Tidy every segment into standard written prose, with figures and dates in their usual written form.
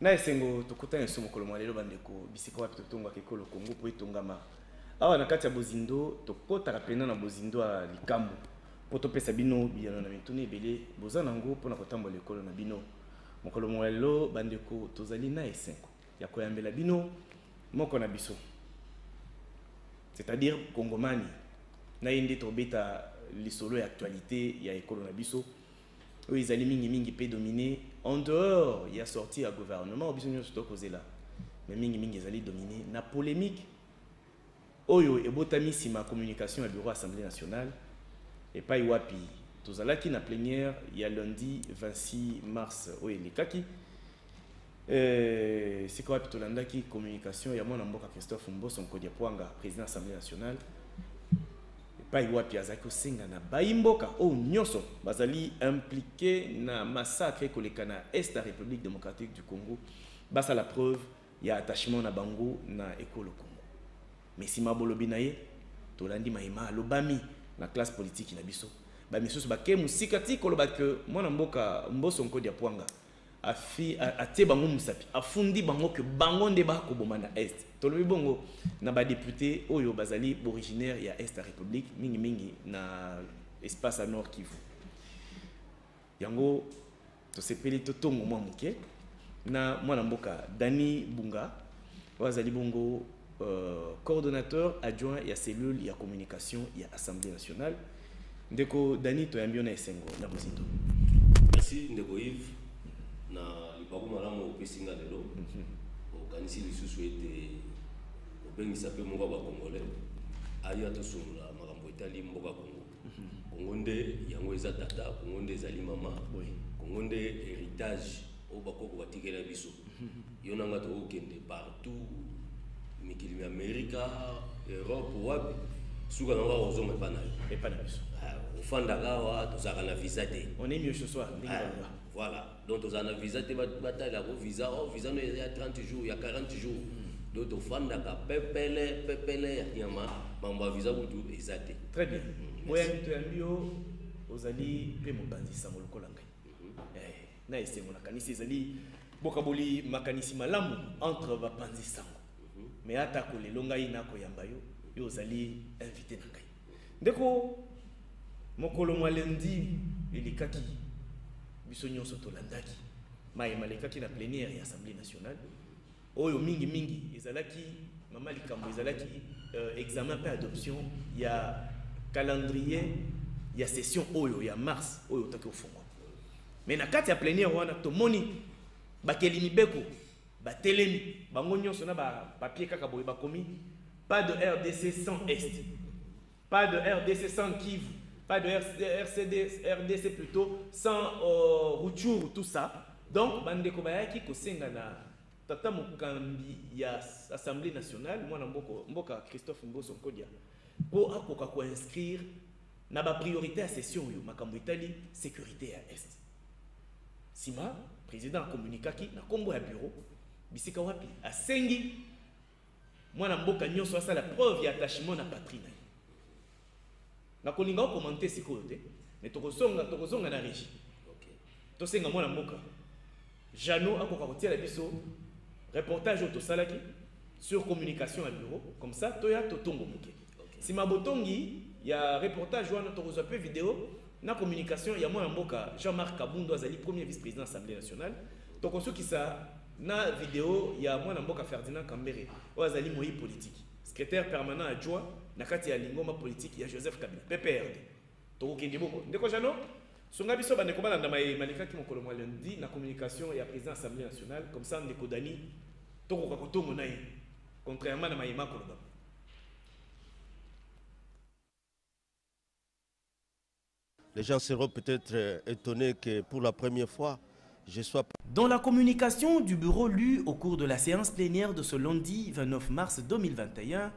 Na esengo tokutana nso mokolo mwalelo bandeko bisika wapi totonga kekolo Kongo po etongama. Awa na kati ya bozindo tokota pena na bozindo ya likambo. Po topesa bino biyano na mituni ebele boza nango pona kotambola ekolo na bino. Mokolo mwalelo bandeko tozali na esengo ya koyambela bino moko na biso. C'est-à-dire Congomani na yende tobeta lisolo ya actualité ya ekolo na biso. Eux ils allaient mingi pe dominer en dehors il y a sorti à gouvernement au besoin de causer là mais mingi ils allaient dominer na polémique oyo ebotami sima communication à bureau assemblée nationale et pas iwapi tozalaki na plénière il y a lundi 26 mars oyo lekaki c'est quoi plutôt landaki communication il y a mon mboka Christophe Mboso Nkodia Pwanga président assemblée nationale Pai wapi azaki osenga na baimboka o nyonso bazali impliqué na massacre koleka na est la République démocratique du Congo basa la preuve ya attachement na bango na ekolo Congo mais si mabolobi na ye tolandi maima lobami na classe politique na biso ba misusu bake musikati koloba ke mwana mboka Mboso Nkodia Pwanga atie bango musapi afundi bango ke bango nde ba koboma na est tolobi bongo na ba député oyo bazali originaire ya est la République mingi na espace à nord Kivu yango to sepeli to tongo mwa muke na mwana mboka Dani Bunga bazali bongo coordonnateur adjoint ya cellule ya communication ya Assemblée nationale ndeko Dani to yambio na esengo na bozindo. Merci ndeko Yves na lipaku malamu opesinga lelo okanisi lisusu ete obengisa pe moko ba Congolais aya to sungula makambo etali mboka Congo Congo nde yango eza tata Congo nde ezali mama Congo nde héritage o bakoko batikela biso yo nanga to okende partout mikili ya Amerika Europe wapi suka nanga ozonga pana biso ofanda gawa tozaka na visa te on est mieux ce soir voilà donc on a un visa te bataille la visa no il y a 30 jours il y a 40 jours donc on fanda ka pepele yama mamba visa butu ezate très bien moya mito ya mbio ozali pe mobanzi sango lokola ngai na esengo na kanisi ezali bokaboli makanisi malamu entre bapanzi sango mais ata ko lelonga ina ko yamba yo ozali invité na ngai ndeko mokolo mwalendi elikaki biso nyonso tolandaki maema lekaki na plénière ya Assemblée nationale oyo mingi ezalaki mama likambo ezalaki examen pe adoption ya calendrier ya session oyo ya mars oyo taki ofungwa mais na kati ya plénière wana tomoni bakeli mibeko batelemi bango nyonso na ba papier kaka boye bakomi pas de RDC sans est pas de RDC sans Kivu pas de RDC plutôt, sans Rutshuru, tout ça. Donc, bandeko bayaki kosenga na tata mokambi ya Assemblée nationale, moi mboka Christophe Mboso Nkodia, pour akoka ko inscrire na ba priorité à session yo makambo itali sécurité à est. Sima président communikaki na kombo ya bureau bisika wapi asengi mwana mboka nyonso asa la preuve ya attachement na patrie. Na kolinga commenter sikoyo te mais tokozonga na régie to senga mwana mboka Jano akoka kotia la biso reportage auto salaki sur communication à bureau comme ça toya totongo muke si mabotongi ya reportage wana tokozwa pe vidéo na communication ya mwana mboka Jean-Marc Kabundo azali premier vice-président Assemblée nationale tokosoki sa na vidéo ya mwana mboka Ferdinand Kambere azali moyi politique secrétaire permanent adjoint na kati ya lingoma politique ya Joseph Kabila PPRD tokokende boko ndeko Jano songa biso bandeko balanda malika ki mokolo mwa lundi na communication ya président Assemblée nationale comme ça ndeko Dani tokoka kotongo na ye contrairement na mayema koloba. Les gens seront peut-être étonnés que pour la première fois je sois. Dans la communication du bureau lue au cours de la séance plénière de ce lundi 29 mars 2021,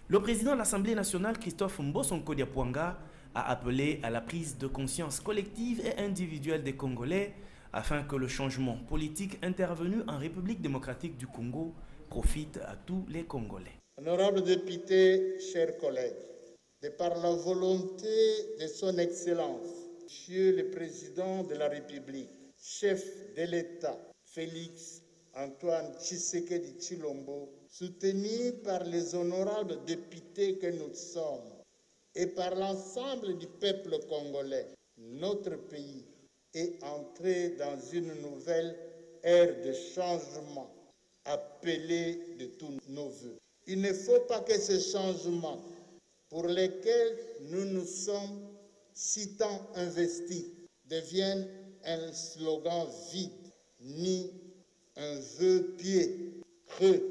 le président de l'Assemblée nationale, Christophe Mboso Nkodia Pwanga, a appelé à la prise de conscience collective et individuelle des Congolais afin que le changement politique intervenu en République démocratique du Congo profite à tous les Congolais. Honorables députés, chers collègues, de par la volonté de son Excellence, Monsieur le Président de la République, chef de l'État, Félix Antoine Tshisekedi Tshilombo, soutenu par les honorables députés que nous sommes et par l'ensemble du peuple congolais, notre pays est entré dans une nouvelle ère de changement appelée de tous nos voeux. Il ne faut pas que ce changement pour lesquels nous nous sommes si tant investis devienne un slogan vide, ni un vœu pieux, creux,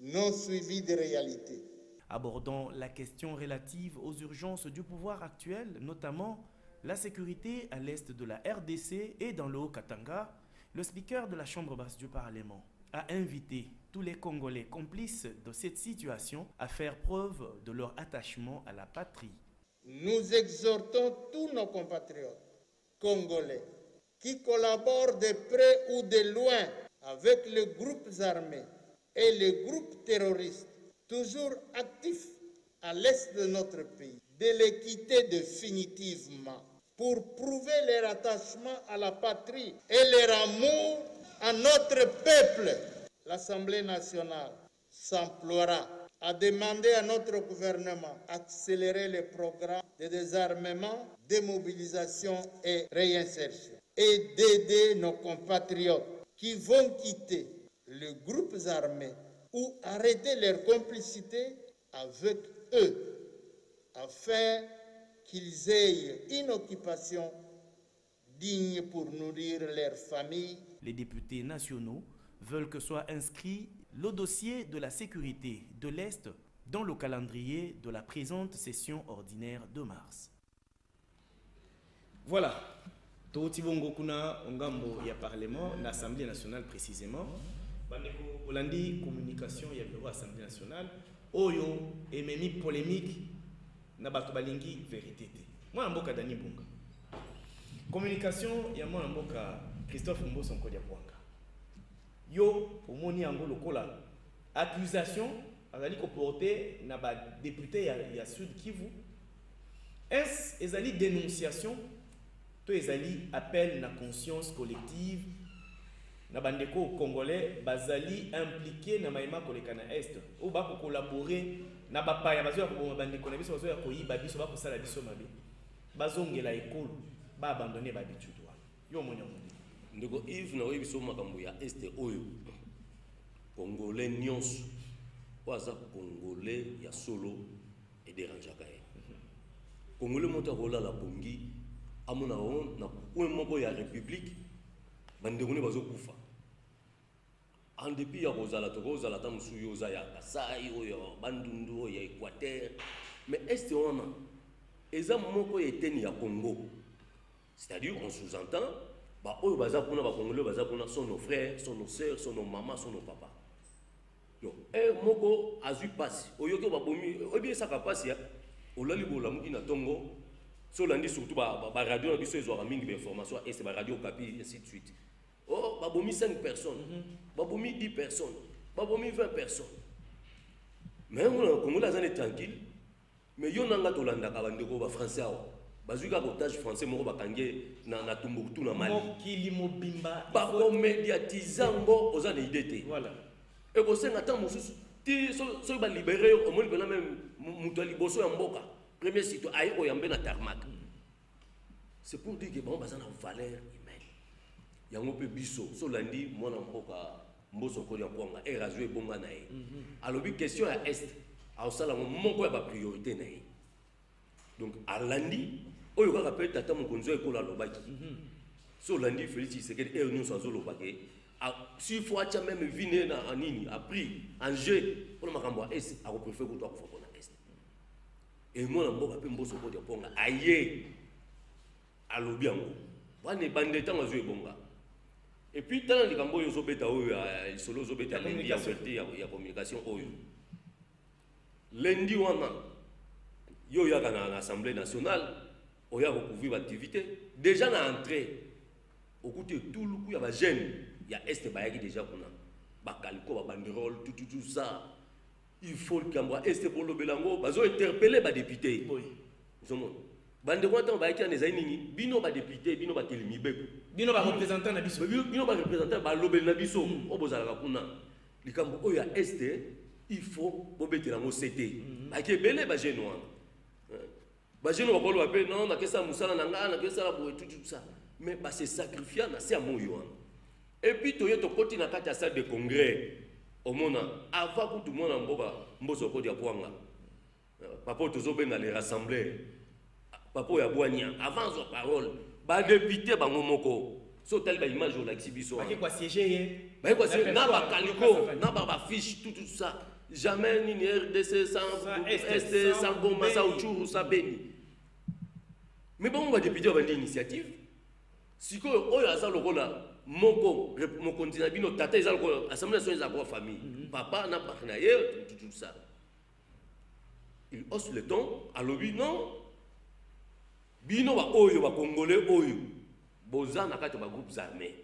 non suivi de réalité. Abordant la question relative aux urgences du pouvoir actuel, notamment la sécurité à l'est de la RDC et dans le Haut-Katanga, le speaker de la Chambre basse du Parlement a invité tous les Congolais complices de cette situation à faire preuve de leur attachement à la patrie. Nous exhortons tous nos compatriotes congolais qui collaborent de près ou de loin avec les groupes armés et les groupes terroristes toujours actifs à l'est de notre pays, de les quitter définitivement pour prouver leur attachement à la patrie et leur amour à notre peuple. L'Assemblée nationale s'emploiera à demander à notre gouvernement d'accélérer les programmes de désarmement, démobilisation et réinsertion et d'aider nos compatriotes qui vont quitter les groupes armés ou arrêter leur complicité avec eux afin qu'ils aient une occupation digne pour nourrir leurs familles. Les députés nationaux veulent que soit inscrit le dossier de la sécurité de l'Est dans le calendrier de la présente session ordinaire de mars. Voilà. Toutibongo kuna ongambo ya parlement na Assemblée nationale précisément. Bandeko Olandi communication ya bureau Assemblée nationale oyo ememi polémique na bato balingi vérité te. Moi mboka Dani Bunga. Communication ya moi mboka Christophe Mboso Nkodia Bwanga. Yo omoni yango lokola accusation azali ko porter na ba député ya Sud Kivu. Est ezali dénonciation to ezali appel na conscience collective na bandeko congolais bazali impliqué na maïma koleka na est ou ba ko collaborer na bapaya bazo ya ko bandeko na biso bazo ya koyiba biso ba ko sala biso mabe bazongela école ba abandonner ba habitude wa yo monya monya ndeko Yves na webiso makambo ya est oyo congolais nyonso waza congolais ya solo et dérangeaka ye congolais moto akola la pongi amona on na point moko ya république bandeko ne bazo kufa en dépit ya kozala tokozala ta musu yo za ya Kasai oyo bandundu ya Équateur mais est wana eza moko eteni ya Congo, c'est-à-dire on sous-entend ba oyo baza kuna ba congolais baza kuna sont nos frères, sont nos sœurs, sont nos mamans, sont nos papas. Yo moko azui passe oyo ke ba bomi obi saka passe ya olali bola muki na tongo so landi surtout ba radio na biso ezwa mingi ba information et c'est ba radio Okapi ainsi de suite. Oh, babomi 5 personnes, babomi 10 personnes, babomi 20 personnes. Mais on a Congo là tranquille. Mais yo nanga tolanda ka bandeko ba français awa. Bazuka otage français moko bakange na Tombouctou na Mali. Mokili mobimba ba ko médiatisango oza na idée te. Voilà. Et ko senga tant mususu ti so ba libérer au moins bena même muto liboso ya mboka. Premier site ayi ko yambe na tarmac. C'est pour dire que bon bazana valeur humaine. Yango pe biso so landi mona mboka Mboso Nkodia Bwanga et razue bonga na ye. Alobi question à est a osala moko ya ba priorité na ye. Donc à lundi oyo ka rappelle tata mokonzo ekola lobaki. So lundi Félix Tshisekedi et nous sans lobaki. Si fois tu même vine na anini a pris en jeu pour makambo est a préférer ko to ko fona est. Et moi na mboka pe Mboso Nkodia Bwanga aye alobi yango. Wane bande tanga zo ebonga. Et puis, dans les cambo yoso beta oyo solo zo beta lundi ya verté ya communication oyo. Lundi wana yo ya kana na Assemblée nationale oya recouvrir l'activité déjà na entrée au côté tout le coup ya ba jeune ya est ba yaki déjà kuna ba kaliko ba banderole tout ça il faut que cambo est pour le belango bazo interpeller ba député. Oui. Zomo. Bande kwa tan ba yaki na zaini bino ba député bino ba telemi beko. bino ba représentant na biso bino ba représentant ba lobel na biso o bozalaka kuna likambo oyo ya este il faut bobetela ngo CT baki belé ba jeune wana ba jeune bakolo ba pe non na kesa musala na ngana kesa la boye tout ça mais ba se sacrifier na se amoyo wana et puis toye to koti na kati ya salle de congrès au mona avant que tout le monde mboka mboso ko dia poanga papa tozo benga les rassembler papa ya boania avant sa parole ba député bango moko so tel ba image au l'exhibition ba quoi siéger ba quoi siéger na ba caliko na ba fiche tout ça jamais ni RDC sans ST sans Goma sans Uchuru sans Beni mais bon on va député on va une initiative siko oyo asa lokola moko mon continent bino tata ezal ko assemblée nationale za famille papa na partenaire tout ça il hausse le ton à lobby non bino ba oyo ba congolais oyo boza na kati ba groupes armés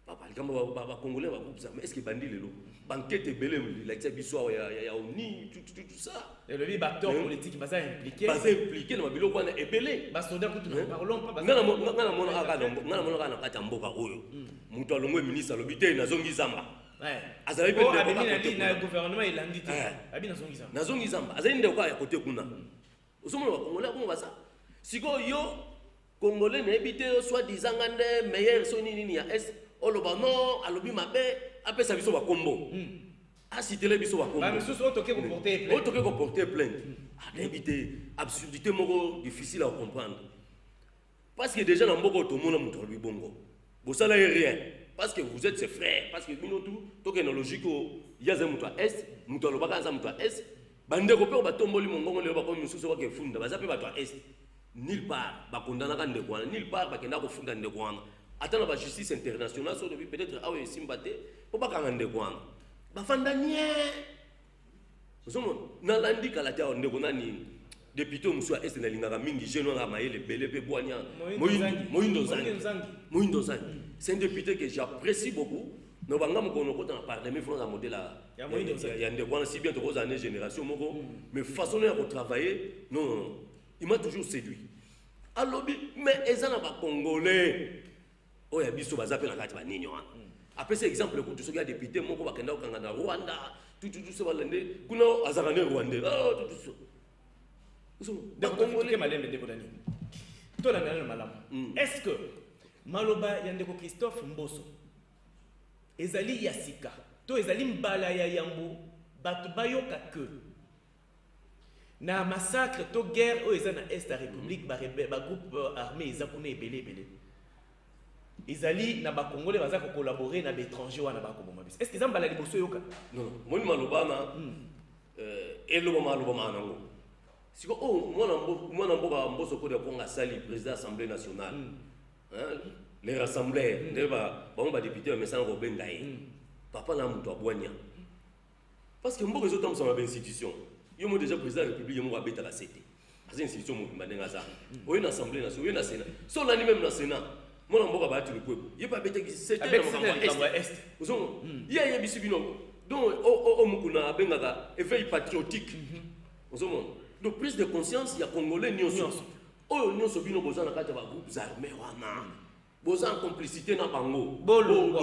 papa kama ba congolais ba groupes armés est-ce que bandi lelo banquette belé la biso ya oni tout ça et le lobby acteur politique ba impliqué na mabilo kwa na ebelé ba soldat kutu na parlons pas ngana mona na kati mboka oyo mutu alongwe ministre lobby te na zongi zamba azali pe na gouvernement ilandi te abi na zongi zamba azali nde kwa ya côté kuna osomona ba congolais ko baza siko yo congolais na ebité soit disant ngande meilleur soni nini ya est oloba non alobi mabe apesa biso ba kombo asitele biso ba kombo ba misusu otoke ko porter plainte ebité absurdité moko difficile à comprendre parce que déjà na mboko to mona muto alobi bongo bosala rien parce que vous êtes ses frères parce que bino tout technologique yaza muto est muto alobaka za muto est bande ko pe ba tomboli mongongo le ba ko misusu ba ke funda baza pe ba to est nulle part ba kondana ka ndeko wana nulle part ba kenda ko funda ndeko wana atana ba justice internationale so depuis peut-être awe simbate po ba kanga ndeko wana ba fanda nie somo na landi kala ta ndeko nani député musu est na lingaka mingi jeune nga mayele belé pe boanya moindo zangi c'est un député que j'apprécie beaucoup no banga mokono kota na parlement France modèle ya ndeko wana si bien to za génération moko mais façon ya travailler non il m'a toujours séduit. Alors, mais ils sont pas congolais. Oh, il y a biso baza pe na kati ba ninyo. Après cet exemple, tout ce qui a député moko ba kenda okanga na Rwanda, tout ce balande, kuna azakane Rwanda. Oh, tout ça. Donc congolais malembe ndeko dani. To la ngana malamu. Est-ce que Maloba yandeko Christophe Mboso ezali yasika to ezali mbala ya yambo batu bayoka que na massacre to guerre o ezana est la république ba groupe armé ezakuna ebele ezali na ba congolais baza ko collaborer na l'étranger wana ba ko bomba bis est-ce que zambala liboso yoka non moni maloba na eloba maloba nango siko mwana mboka mboso ko de ponga sali président assemblée nationale les rassembleurs ndeba ba député mais sans robenga papa na muto abwanya parce que mboka ezotam sama ba institution yo mo déjà président de la République mo abeta la CT as institution mo bandenga za oyo na assemblée nationale oyo na sénat so là ni même na sénat mo na mboka ba tu le peuple il pas beta qui CT na est ozo ya bisibino donc o mukuna abengaka éveil patriotique ozo mo donc prise de conscience ya congolais nyonso oyo nyonso bino boza na kati ba groupes armés wana boza en complicité na bango bolongwa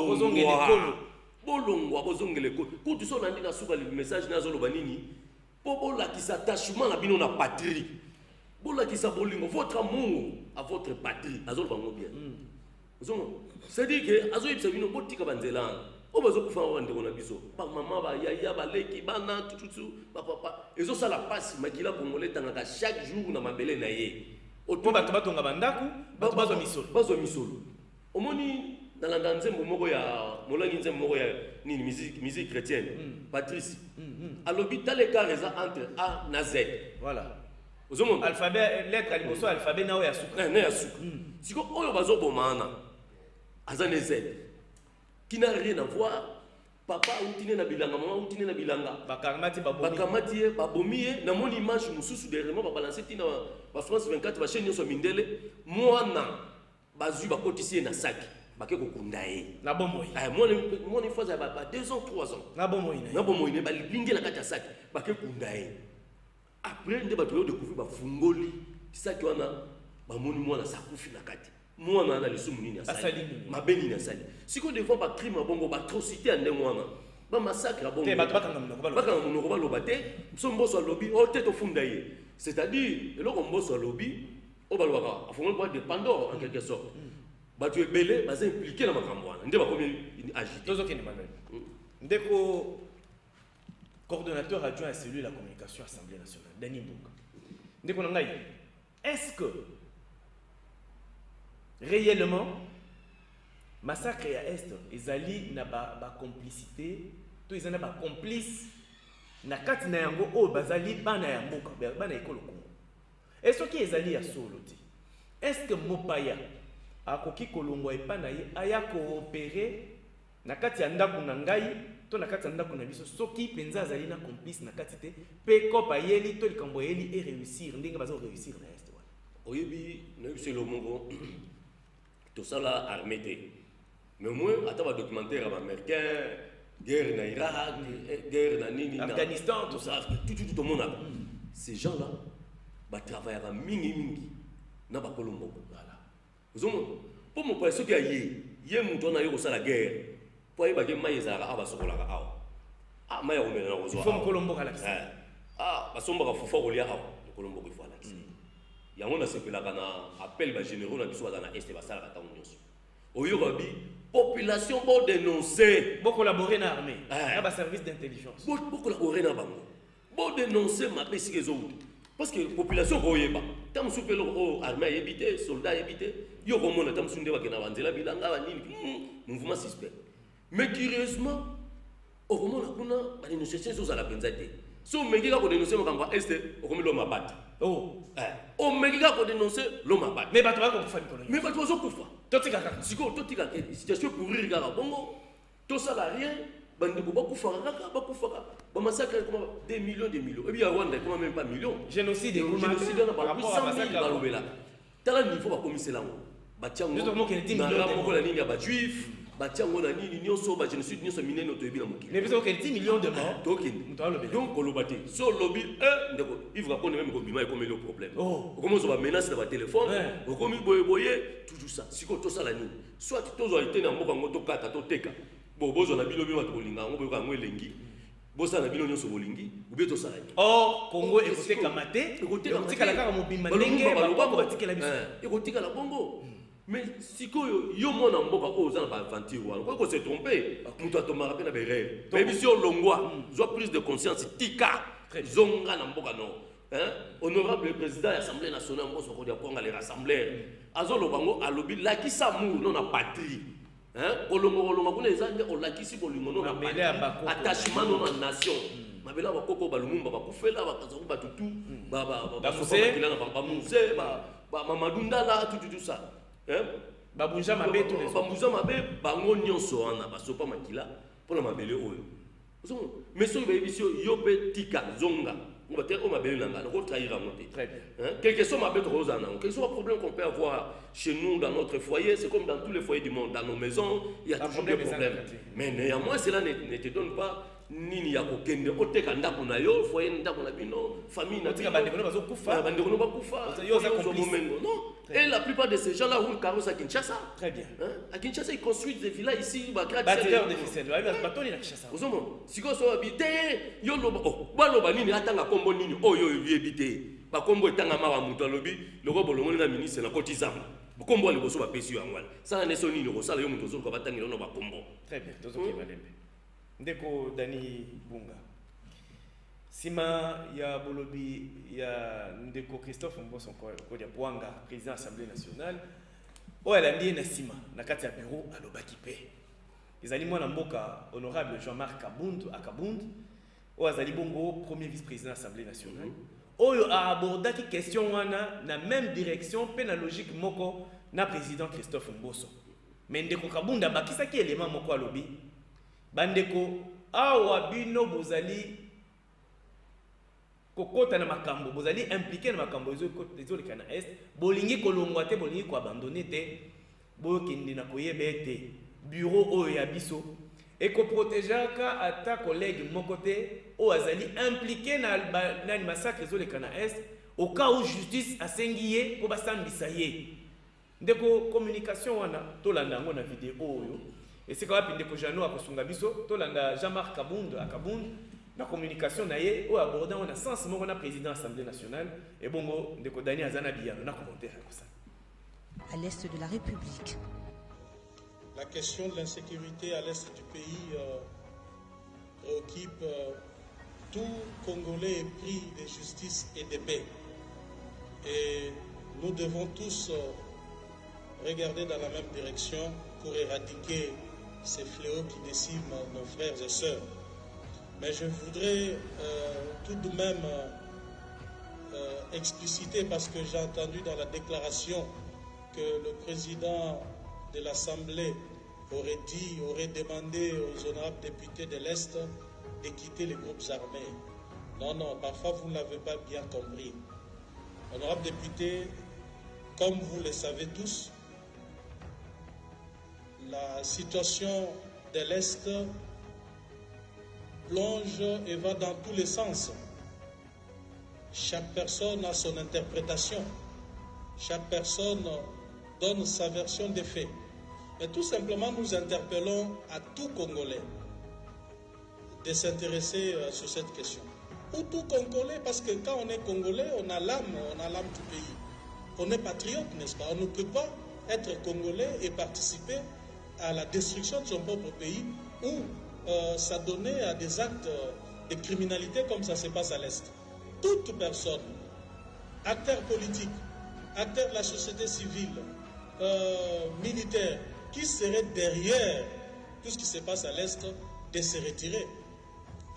bozongele ko kutu so landi na suka le message na zolo banini bola qui s'attachement na bino na patrie bola qui sa bolingo votre amour à votre patrie azolo bango bien c'est dire que azo yipsa bino botika banzela o bazo kufa wande kona biso ba mama ba yaya ba leki bana tututu ba papa ezo sala passe makila congolais tangaka chaque jour na mabele na ye oto bato batonga bandaku bazo misolo omoni dans la nzembo moko ya molangi nzembo moko ya nini musique chrétienne Patrice à l'hôpital les cas entre A na Z voilà ozomo alphabet lettre aliboso alphabet na ya suka na ya suka siko oyo bazo bomana azane Z qui n'a rien à voir papa outine na bilanga maman outine na bilanga bakamati babomiye na mon image mususu derrière moi ba balancer tina ba France 24 ba chaîne so mindele mwana bazui ba kotisi na sac bake kokunda ye na bomoi mon une fois ba 2 ans 3 ans na bomoi ne ba lingela kati ya sac bake kunda ye après nde ba to découvrir ba fungoli sac wana ba moni mwana sakufi na kati moi na na lisumu nini asali mabe nini asali siko devant ba crime bongo ba atrocité ande mwana ba massacre bongo te ba baka monoko ba loba te so mboso lobby o te to funda ye c'est-à-dire eloko mboso lobby o ba loba afongol ba dépendant en quelque sorte ba tu ebele ba impliqué na makambo wana nde ba komi agité tozo kene Manuel ndeko coordonnateur adjoint à celui de la communication Assemblée nationale Dani Mbouka ndeko na ngai est-ce que réellement massacre à est ezali na ba complicité to ezana ba complice na kati na yango o bazali bana ya mboka bana ekolo Congo est-ce que ezali ya solo ti est-ce que mopaya akoki kolongwa epana ye aya coopérer na kati ya ndako na ngai to na kati ya ndako na biso soki penza azali na complice na kati te pe kopa yeli to likambo yeli et réussir ndenge bazo réussir na est wana oyebi na biso lo mongo tout ça là armé te mais moi attends ba documentaire américain guerre na Irak guerre na nini Afghanistan tout ça tout le monde ces gens là ba travailler à mingi na ba kolombo voilà vous pour mon point ce qui a yé muto na yo ko sala guerre pour y ba ke maïza ka aba sokola ka awa maya o mena ko zo faut kolombo ka la ba somba ka fufa ko lia awa kolombo ko fala yango na sepela kana appel ba généraux na biso na est ba sala ka tango nyonso oyo ba bi population bon dénoncer bon collaborer na armée na ba service d'intelligence bon collaborer na bango bon dénoncer ma pesi ke zo parce que population ko yeba tam supelo o armée yebité soldat yebité yo ko mona tam sunde ba ke na banzela bilanga ba nini mouvement suspect mais curieusement au moment là kuna ba dénoncer zo za la penzate so mengi ka ko dénoncer makambo est o komi lo mabata o mengi ka ko dénoncer lo mabata mais bato ba ko fa mikolo mais bato zo kufa totika kaka siko totika ke situation pourrir kaka bongo to sala rien bandeko bakufa kaka ba massacre comme des millions et bien Rwanda comment même pas millions génocide na par rapport à massacre ba lobela tala niveau ba komisela ngo ba tiango na moko la nini ya ba juif ba tiango na nini nyonso ba génocide nyonso minene to ebila mokili mais biso que 10 millions de morts donc kolobati so lobby ndeko ivra ko même ko bima comme le problème comment on va menacer ba téléphone comme boye toujours ça siko to sala nini soit tozo été na mboka ngoto kata to teka bozo na bilobi ba to linga ngo boka ngo elengi bosa na bino nyonso bolingi ubie to sala nini Congo ekoteka mate ekoteka la kaka mobimba ndenge ba batikela biso ekoteka la bongo mais sikoyo yo mona mboka o za na ba aventure wana ko se tromper muto atomara pe na berere mais mission longwa zo prise de conscience tika zonga na mboka no honorable président de l'Assemblée nationale mboso ko dia ponga les rassembleurs azolo bango alobi lakisa mu non na patrie olongo kuna ezande olakisi bolingo non na patrie attachement non na nation mabela bakoko balumumba bakufela bakaza ko batutu ba musée ba mamadunda là tout ça babunja mabe tout les babunja mabe bango nyonso wana basopa makila pona mabele oyo mais so bebisio yope tika zonga on va dire on mabele nanga ko trahir monter très bien quelque chose mabe to rozana quel soit problème qu'on peut avoir chez nous dans notre foyer c'est comme dans tous les foyers du monde dans nos maisons il y a toujours des problèmes mais néanmoins cela ne te donne pas nini ya kokende oteka ndako na yo foyer ndako na bino famille na bino bandeko bazo kufa bandeko no bakufa yo za complice non et la plupart de ces gens là roulent carrosse à Kinshasa très bien à Kinshasa ils construisent des villas ici ba bâtiment de ficelle batoni na Kinshasa ozomo siko so habiter yo loba ba loba nini atanga kombo nini oyo yebite ba kombo etanga mawa muto alobi loko bolongo na ministre na kotizama kombo le boso ba pesi yo angwala ça na so nini ko sala yo muto zo ko batangi no ba kombo très bien tozo ke malembe ndeko Dani Bunga sima ya bolobi ya ndeko Christophe Mboso ko dia Bwanga président Assemblée nationale o alandi na sima na kati ya bureau alobaki pe ezali mwana mboka honorable Jean-Marc Akabund o azali bongo premier vice-président Assemblée nationale oyo a abordaki question wana na même direction pe na logique moko na président Christophe Mboso mais ndeko Kabunda bakisaki élément moko alobi bandeko awa bino bozali kokota na makambo bozali impliqué na makambo ezoleka na est bolingi kolongwa te bolingi ko abandonner te bokende na koyeba ete bureau oyo ya biso ekoprotégeaka ata collègue moko te oyo azali impliqué na massacre ezoleka na est au cas où justice asengi ye po basambisa ye ndeko communication wana tolanda ngo na vidéo oyo et c'est quand ndeko Jano akosunga biso tolanda Jean-Marc Kabunda akabunda na communication na ye o abordant on a sens moko na président Assemblée nationale et bongo ndeko Dani azana biano na commentaire comme ça à l'est de la République. La question de l'insécurité à l'est du pays préoccupe tout Congolais épris de justice et de paix. Et nous devons tous regarder dans la même direction pour éradiquer ces fléaux qui déciment nos frères et sœurs. Mais je voudrais tout de même expliciter, parce que j'ai entendu dans la déclaration que le président de l'Assemblée aurait demandé aux honorables députés de l'Est de quitter les groupes armés. Non, non, parfois vous ne l'avez pas bien compris. Honorables députés, comme vous le savez tous, la situation de l'Est plonge et va dans tous les sens. Chaque personne a son interprétation. Chaque personne donne sa version des faits. Mais tout simplement, nous interpellons à tout Congolais de s'intéresser sur cette question. Ou tout Congolais, parce que quand on est Congolais, on a l'âme du pays. On est patriote, n'est-ce pas? On ne peut pas être Congolais et participer à la destruction de son propre pays ou s'adonner à des actes de criminalité comme ça se passe à l'Est. Toute personne, acteur politique, acteur de la société civile, militaire, qui serait derrière tout ce qui se passe à l'Est, de se retirer.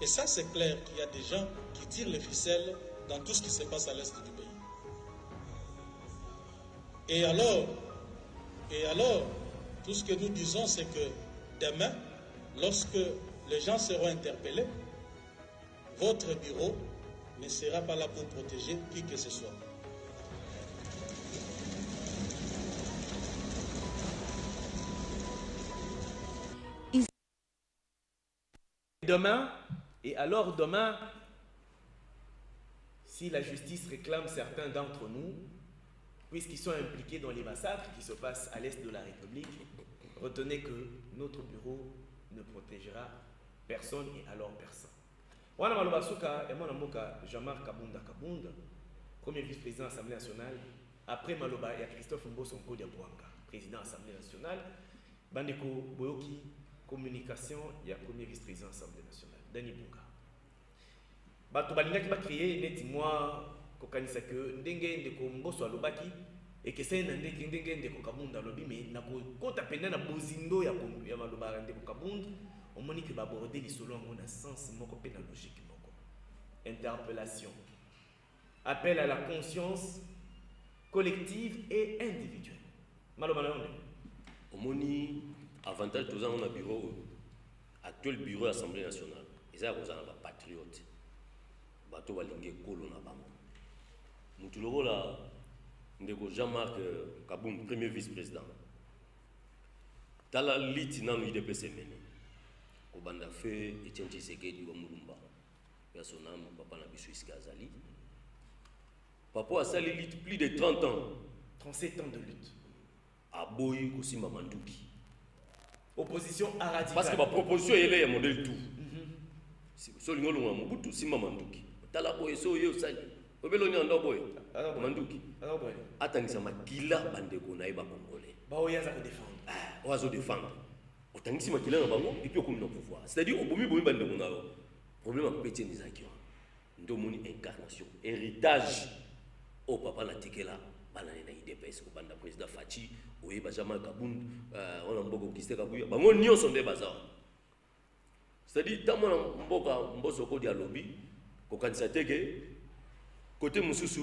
Et ça, c'est clair qu'il y a des gens qui tirent les ficelles dans tout ce qui se passe à l'Est du pays. Et alors, tout ce que nous disons, c'est que demain, lorsque les gens seront interpellés, votre bureau ne sera pas là pour protéger qui que ce soit. Demain, et alors demain, si la justice réclame certains d'entre nous, puisqu'ils sont impliqués dans les massacres qui se passent à l'est de la République, retenez que notre bureau ne protégera personne et alors personne. Wana maloba suka et mwana mboka Jean-Marc Kabunda, premier vice-président de l'Assemblée nationale, après maloba il y a Christophe Mboso Nkodiabwanga, président de l'Assemblée nationale, bandeko boyoki communication, il y a premier vice-président de l'Assemblée nationale, Dani Bunga. Bato balingaki ba créer neti moi kokanisa que ndenge ndeko Mboso alobaki et que c'est ndenge ndeko Kabunda lobi mais na kota penda na bozindo ya maloba ndeko Kabunda on moni que baborder lisolo ngo na sens moko pe na logique moko. Interpellation. Appel à la conscience collective et individuelle. Maloba na omoni avantage tous on a bureau actuel bureau Assemblée nationale ils ont un patriote bato balinge kolo na bango mutu lokola ndeko Jean-Marc Kabunda premier vice-président tala lit nanu IDPS mene ko banda fe Etienne Tshisekedi wa Mulumba ya sonam papa na biso iska azali papa a sali lit plus de 30 ans 37 ans de lutte aboyi ko simba manduki opposition à radical. Parce que ma proposition elle est modèle tout. So lingolo ngwa mubutu simba manduki. Tala boye so yo sali. Obelo ni ando boye. Manduki. Atangisa makila bandeko na iba congolais. Ba oyaza ko défendre. Ah, oyazo défendre. Otangisi makila na bango et puis okomi na pouvoir. C'est-à-dire obomi bomi bandeko na yo. Problème a pété ni zakio. Ndo moni incarnation, héritage au papa na tikela bana na IDPS ko banda président Fachi. Oui, Jean-Marc Kabunda, on a beaucoup qui s'est kabouya. Bango nyo sont des bazars. C'est-à-dire, tant mon mboka mboso ko dia lobby, ko kansate ke côté mususu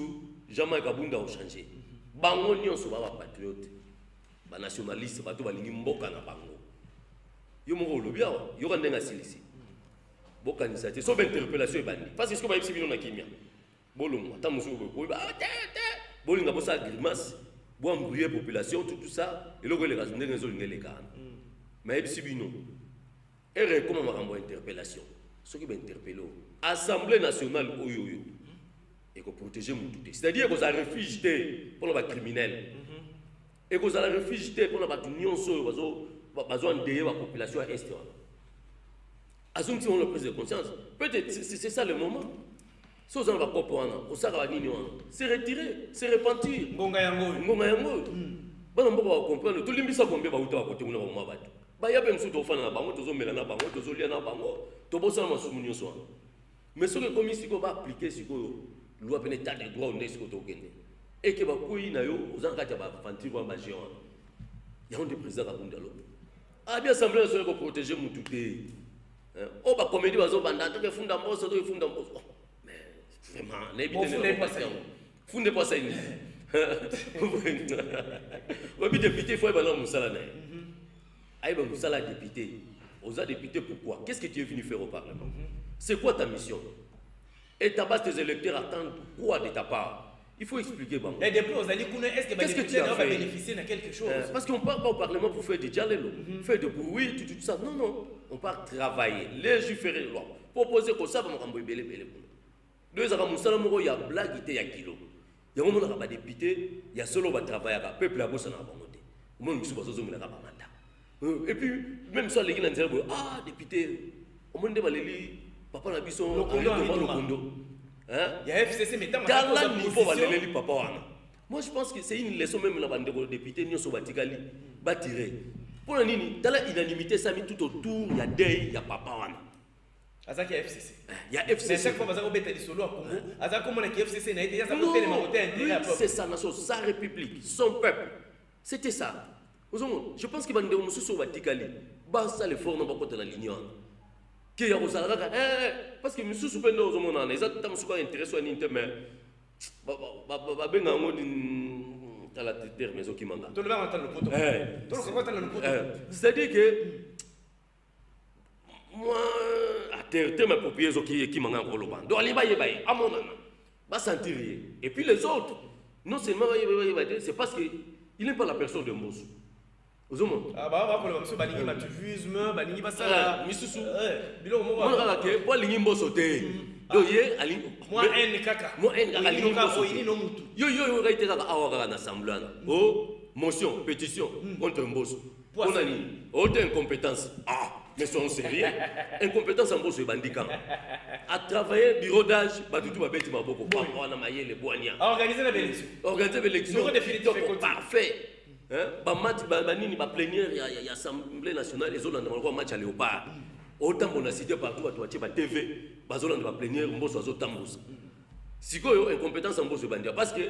Jean-Marc Kabunda a changé. Bango nyo so ba patriote, ba nationaliste, ba to ba lingi mboka na bango. Yo mo lobby awa, yo ka ndenga silisi. Boka ni sate, so ba interpellation bandi. Parce que ce que ba yipsi bino na kimia. Bolongo, ta mususu ko ba bolinga bosa grimace. Bon embrouiller population tout ça et le les raisons des raisons les gars mais si bino et comment makambo interpellation ceux qui interpellé Assemblée nationale oyo et qu'on protéger mon tout c'est-à-dire qu'on a réfugié pour les criminels Et que ça la réfugié pour la union sur besoin de la population est. Si on le prise de conscience, peut-être c'est ça le moment. Si on va comprendre, c'est retirer, c'est repentir. Ngonga yango. Bana mboko comprendre tout limisa combien ba uta côté ngona ba mabatu. Ba ya même surtout fana na bango tozo mela na bango tozo lia na bango to bosa na masumunyo so. Mais ce que comme ici ko ba appliquer siko loi pene ta de droit on est siko to kende. Et que ba kuyi na yo ozanga ta ba fanti ba géant. Ya on de président ka kundalo. A bien semblé so ko protéger mututé. Oh ba comédie bazo banda to ke funda mboso to funda mboso. Mais vraiment n'ébite pas ça. Funde pas ça. Oui, député, il faut aller au Moussala. Aïe, Moussala député. Aux députés, pourquoi? Qu'est-ce que tu es venu faire au Parlement? C'est quoi ta mission? Et ta base, tes électeurs attendent quoi de ta part? Il faut expliquer. Et depuis, est-ce que tu as bénéficié de quelque chose? Parce qu'on ne part pas au Parlement pour faire du dialogue, faire du bruit, tout ça. Non, non. On part travailler, légiférer la loi. Proposer comme ça, on va belé. Deux ans, Moussala, il y a blague, il y a kilo. Il y a un moment où il député, il y a solo qui travaille, le peuple a besoin de monter. Au moment où il y a un mandat. Et puis, même ça, les gens disent, ah, député, au moment où il papa n'a pas son le condo. Il y a FCC, mais dans le niveau où papa. Moi, je pense que c'est une leçon même là de député, nous sommes bâtirés. Pour la nini, dans l'unanimité, ça met tout autour, il y a Dey, il y a papa. Il y a FCC. Il y a FCC. Chaque fois que vous avez solo à Congo, comment est FCC n'a été c'est ça, nation, sa république, son peuple. C'était ça. Je pense qu'il va nous dire sur Vatikali. Ça l'effort n'a pas contre la ligne. Parce que monsieur Soupé nous au monde, les autres sont intéressés à l'inter, mais dans la terre maison qui manga. C'est-à-dire que moi, à terre, ma propriété qui m'a encore le banc. Donc, à mon âme, va sentir. Et puis les autres, non seulement, c'est parce qu'il n'est pas la personne de Moussou. Vous avez ah, bah, pour le monsieur, balingi matuvisme, balingi basala. Misusu. Bilo, moi, je moi, lingi mbosote. Moi, un kaka. Moi, yo, été à l'Assemblée. Oh, motion, pétition contre Mbosso. On a dit, autre incompétence. Ah! Mais sont sérieux. Incompétence en bourse et bandicam. À travailler, bureau d'âge, tout va bête, beaucoup. On a maillé les boignards. Organiser l'élection. Organiser l'élection. Bureau définitif. Parfait. Banini, ma plénière, il y a l'Assemblée nationale, les autres ont un match à Léopard. Autant qu'on a cité partout, à la TV, Bazolan de la plénière, on bosse à Zotamos. Si vous avez incompétence en bourse et bandia, parce que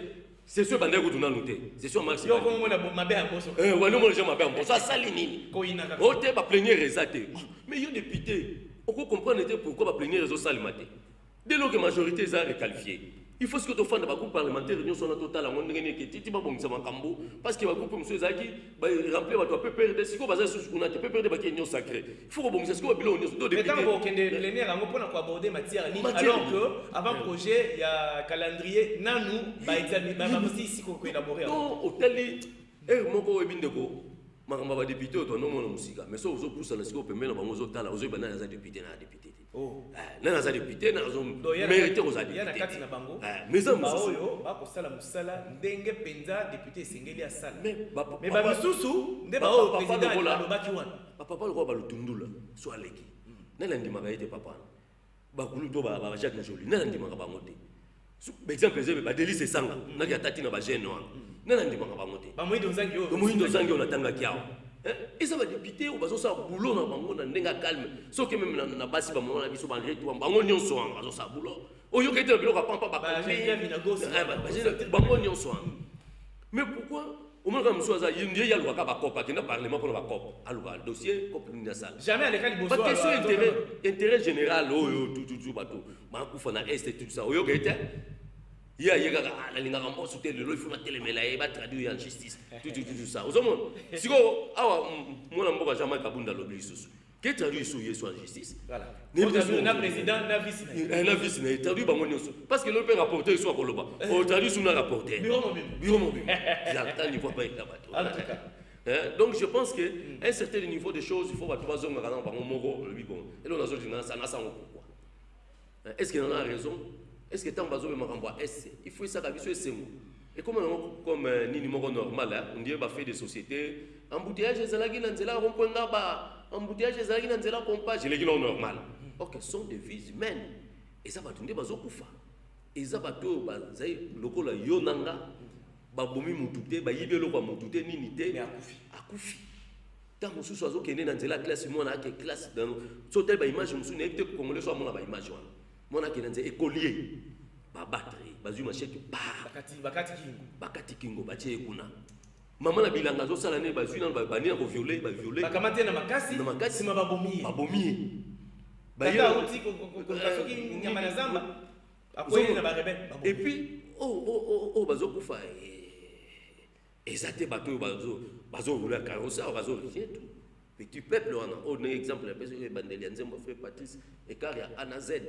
c'est ce bandit que vous avez noté. C'est sûr, Max. Yo, comment on m'a bien bossé. Ouais, nous, j'ai ma bien bossé. Ça, salinini. Oh, t'es pas plénière résaté. Mais yo, député, on peut comprendre pourquoi la plénière est salimate. Dès lors que la majorité est requalifiée, il faut que tu fasses un groupe parlementaire, nous sommes total à mon dernier qui est cambo parce que le groupe M. Zaki remplir votre PPRD, si vous avez sous un PPRD qui est union sacrée. Il faut que vous ayez un bilan de député. Mais quand vous avez plénière, on peut aborder matière alors que avant projet, il y a calendrier, nous, examiner, aussi ici qu'on peut élaborer. Non, au tel mon co est bien de go. Maramba député, on non mon musique. Mais ça, vous poussez à la scope, mais on va aux aux député, député. Oh, na député, na mérité aux députés. Mais ça, baoyo ba kosala musala ndenge penza député sengeli ya sala. Mais ba misusu nde ba o président alobaki wana. Papa le roi ba lutundula so aleki. Na ndimaka ete papa. Ba kulu to ba Jacques Njoli. Na ndimaka ba ngote. Exemple exemple ba Délice Sanga, na ki atati na ba jeune wana. Na ndimaka ba ngote. Ba moyindo zangi yo. Ba moyindo zangi yo na tanga kiao. Et ça va député ou bazo sa boulot na bango na ndenga calme. So que même na basi ba mona biso ba ngetu bango nyonso anga bazo sa boulot. Oyo kete le biloko pampa ba. Bango nyonso anga. Mais pourquoi au moins comme ça il y a loi ka ba copa qui na parlement pour ba copa. Alors dossier cop ni na salle. Jamais à l'école bozo. Parce que c'est intérêt général oyo tout bateau. Ba ku fana est tout ça. Oyo kete il y a la ligne en bosse il faut la télémela et va traduire en justice tout ça aux hommes si go awa moi mboka jamais kabunda lobby susu que traduire sous yesu en justice voilà na président na vice na traduit bango nyonso parce que le père rapporteur soit koloba o traduit sous na rapporteur bureau mobile j'attends il faut pas être là-bas. Donc je pense que un certain niveau de choses il faut pas trois hommes dans bango moko le bigon et là on a sorti ça na ça pourquoi est-ce qu'il en a raison? Est-ce que tant bazo me maramba il faut ça kabiso esemo Et comme nini moko normal, on dit bah fait des sociétés, embouteillage ezalaki na nzela rond-point ngaba, embouteillage ezalaki na nzela compas, je l'ai dit normal. Ok, ce sont des vies humaines. Et ça va tourner bazokufa. Et ça va tout bazai lokola yonanga, babomi mutute, ba yibe lokwa mutute nini te, mais akufi. Tant que ce oiseau qui est né dans la classe, moi, on a classe dans l'hôtel, image, je me souviens que comme les soirs, mon image, moi, on a dans écolier, batterie, bazu machette, bakati kingo, batie kuna. Maman la bilanga zo salane, bazu dans bani ko violer, ba violer. Bakamate na makasi, ma babomi. Babomi. Baya uti ko soki nyama na zamba. Akoye na ba rebelle. Et puis bazo kufa. Exactement, bazo rouler carrosse, bazo rien tout. Petit peuple, on a exemple, les bandeliers, on fait Patrice, et car il y a Anazen.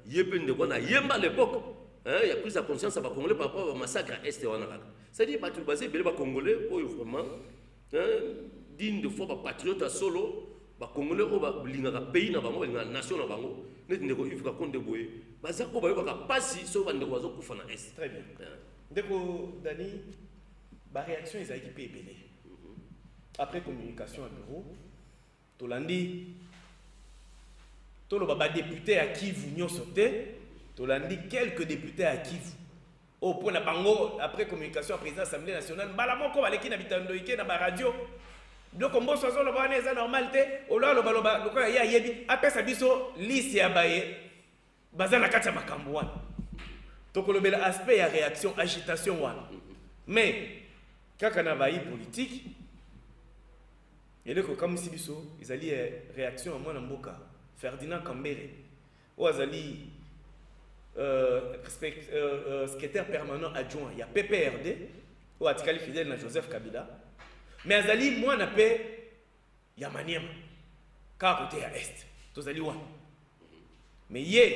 Il y a plein de gens, il y a à l'époque, il y a pris sa conscience à Congolais par rapport au massacre à Est et Ouanaka. C'est-à-dire, que tu basé, les Congolais, vraiment, digne de foi, patriote à solo, les Congolais, les pays, les nations, les nations, il faut qu'on débrouille. Les Congolais, ils ne pas si, sauf que les oiseaux qui font à Est. Très bien. Deko, Dani, la réaction est équipée belé. Après communication à bureau, Tolandi, Tolo député à qui vous n'y sauté, Tolandi quelques députés à qui vous. Au point de bango, après communication à président de l'Assemblée nationale, balamoko baleki na bitando ike na ba radio. Donc on bosse sur le banane ça normalité, au là le baloba, le quoi ya yebi, après ça biso liste ya baye, bazana kati ya makambo wana. Donc le bel aspect ya réaction, agitation wana. Mais quand on a bailli politique, et là comme si biso, ils allaient réaction à moi Mboka, Ferdinand Kambere, ou azali secrétaire permanent adjoint, il y a PPRD, ou Atikali fidèle na Joseph Kabila, mais azali moi na paix, il y a Maniema, car côté à est, tous ali wa. Mais hier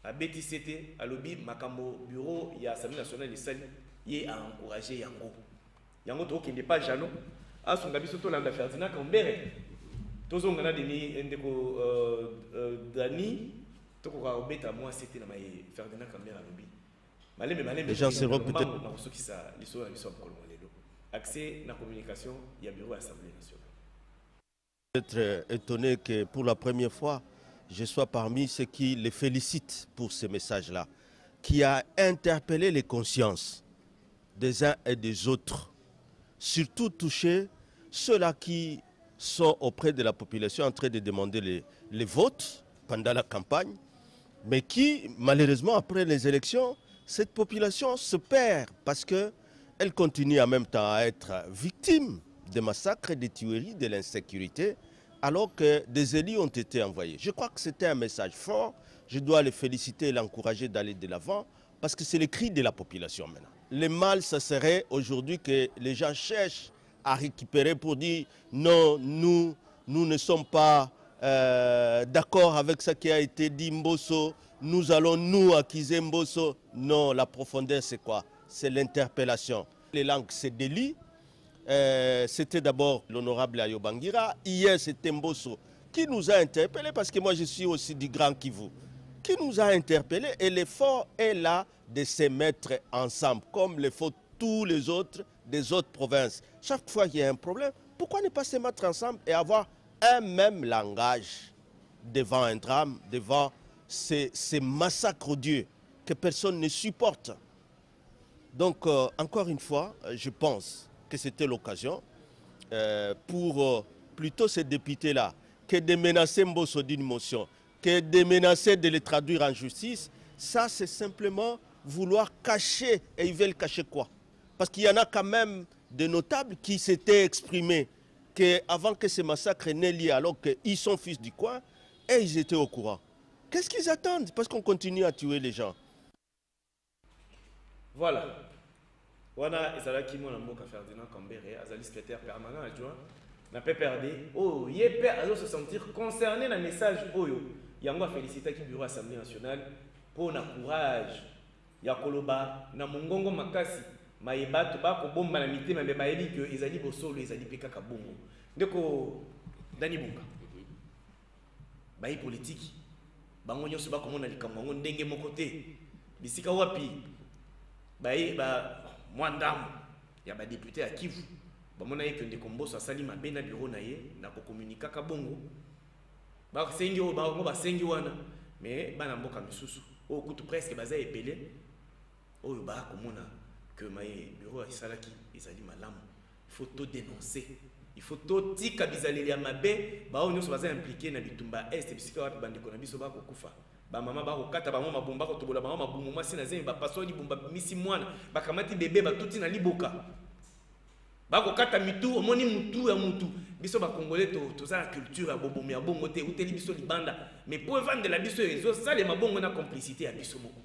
à BTCT, à lobby Makambo bureau, il y a Assemblée nationale de Sali, il a encouragé Yango. Yango to qui n'est pas Jano. À son gabi surtout l'anda Ferdinand Kambere. Tous on a donné un déco Dani, tout qu'on a obéi à moi c'était la maille Ferdinand Kambere à lobby. Malé les gens seront peut-être dans ceux qui ça les sont accès la communication, il y a bureau à l'Assemblée nationale. Être étonné que pour la première fois je sois parmi ceux qui les félicitent pour ce message-là, qui a interpellé les consciences des uns et des autres, surtout touché ceux-là qui sont auprès de la population en train de demander les votes pendant la campagne, mais qui, malheureusement, après les élections, cette population se perd parce qu'elle continue en même temps à être victime des massacres, des tueries, de l'insécurité, alors que des élus ont été envoyés. Je crois que c'était un message fort. Je dois les féliciter et l'encourager d'aller de l'avant parce que c'est le cri de la population maintenant. Le mal, ça serait aujourd'hui que les gens cherchent à récupérer pour dire non, nous ne sommes pas d'accord avec ce qui a été dit Mbosso, nous allons nous accuser Mbosso. Non, la profondeur c'est quoi? C'est l'interpellation. Les langues se délient. C'était d'abord l'honorable Ayobangira. Hier, c'était Mbosso qui nous a interpellés, parce que moi, je suis aussi du Grand Kivu, qui nous a interpellés. Et l'effort est là de se mettre ensemble, comme le font tous les autres des autres provinces. Chaque fois qu'il y a un problème, pourquoi ne pas se mettre ensemble et avoir un même langage devant un drame, devant ces massacres odieux que personne ne supporte? Donc, encore une fois, je pense que c'était l'occasion pour plutôt ces députés-là que de menacer Mbosso d'une motion, que de menacer de les traduire en justice. Ça, c'est simplement vouloir cacher. Et ils veulent cacher quoi? Parce qu'il y en a quand même des notables qui s'étaient exprimés qu'avant que ce massacre n'ait lieu, alors qu'ils sont fils du coin, et ils étaient au courant. Qu'est-ce qu'ils attendent? Parce qu'on continue à tuer les gens. Voilà. Wana ezalaki mwana mboka Ferdinand Kambere, azali secrétaire permanent adjoint na PPRD. Oh, yepé azo se sentir concerné na message oyo. Yango a félicité ki bureau Assemblée nationale pour na courage ya koloba na mongongo makasi mayebatu ba ko bomba na mitema mbe bayebi que ezali bosolo ezali peka ka bongo. Ndeko Dani Bunga. Bayi politique. Bango nyoso ba komona likambo ngo ndenge moko te. Bisika wapi? Bayi ba Mwandam, il y a des députés à Kivu. Bon, on a eu que des combos à Sali ma bena bureau naie, n'a pas communiqué à Bongo. Bah, c'est un bah, c'est un mais bah, n'a pas comme sous. Au coup de presque basé et pelé. Oh, bah, comme on a que ma bureau à Salaki, ils allaient malam. Il faut tout dénoncer. Il faut tout dire qu'abizalé à ma baie, bah, on est impliqué dans Bitumba Est et psychiatre bande konabiso ba kokufa. Ba mama ba kokata ba mama bomba ko tobola ba mama bumu masi na zemi ba paso ni bomba misi mwana ba kamati bébé ba tuti na liboka. Ba kokata mitu omoni mutu ya mutu. Biso ba congolais to za culture ya bobomi ya bongo te uteli biso libanda. Mais pour vendre la biso réseau ça les mabongo na complicité ya biso moko.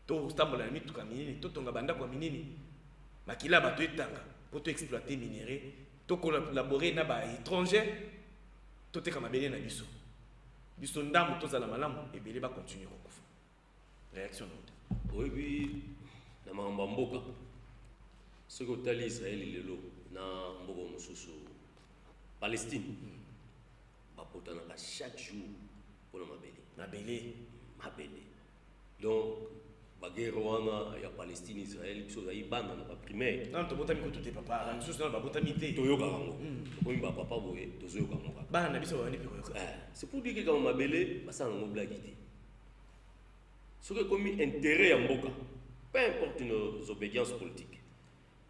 To stambola mitu kaminini to tonga banda kwa minini. Makila ba to etanga pour to exploiter minerai. To collaborer na ba étranger to te kama bele na biso biso ndamu to zala malamu et bele ba continuer kokufa réaction oui oui na mamba mboka ce que tali Israël lelo na mboka mususu Palestine ba potana ka chaque jour pour na mabele donc guerre wana ya Palestine Israël biso za ibanda na primaire non to botami ko tuté papa la biso na ba botami té to yoka ngo ko imba papa boye to zo yoka ngo ba na biso wani piko c'est pour dire que quand mabele basana ngo blague té ce que comme intérêt ya mboka peu importe nos obédiences politiques